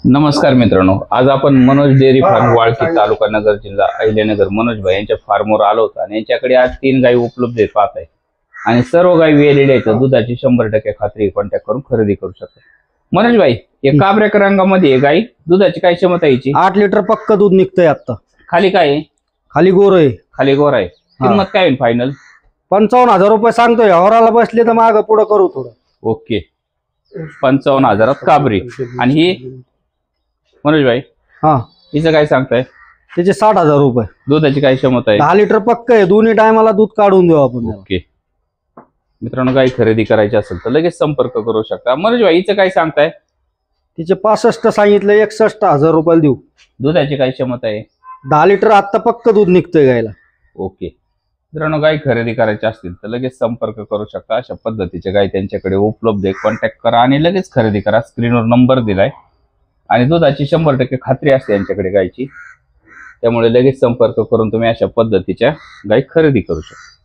नमस्कार मित्रांनो, आज आपण मनोज डेअरी फार्म वाळकी तालुका नगर जिल्हा अहिल्यानगर मनोज भाई यांच्या फार्मवर आलो होतो आणि यांच्याकडे आज 3 गायी उपलब्ध आहेत पाहत आहे आणि सर्व गायी वेलेल्या आहेत. दुधाची 100% खात्री कॉन्टॅक्ट करून खरेदी करू शकता. मनोज भाई, एक काबऱ्या रंगामध्ये गाई दुधाची काय क्षमता यायची? 8 लिटर पक्क दूध निघतंय आता. खाली काय आहे? खाली गोर आहे. खाली गोर आहे. किंमत काय होईल फायनल? 55,000 रुपये सांगतोय. हवराला बसले तर माग पुढे करू थोडं. ओके, 55,000 काबरी. आणि ही मनोज भाई, हा, हिचं काय सांगताय? त्याचे 60,000 रुपये. दुधाची काय क्षमता आहे? 10 लिटर पक्क आहे. दोन्ही टायमाला दूध काढून देऊ आपण. ओके मित्रांनो, गाय खरेदी करायची असेल तर लगेच संपर्क करू शकता. मनोज भाई, हिचं काय सांगताय? तिचे 65 सांगितलं, 61,000 रुपये देऊ. दुधाची काय क्षमता आहे? 10 लिटर आता पक्क दूध निघतंय गायला. ओके मित्रांनो, गाय खरेदी करायची असतील तर लगेच संपर्क करू शकता. अशा पद्धतीचे गाय त्यांच्याकडे उपलब्ध आहे. कॉन्टॅक्ट करा आणि लगेच खरेदी करा. स्क्रीनवर नंबर दिलाय आणि दुधाची 100% खात्री असते यांच्याकडे गायची. त्यामुळे लगेच संपर्क करून तुम्ही अशा पद्धतीच्या गाय खरेदी करू शकता.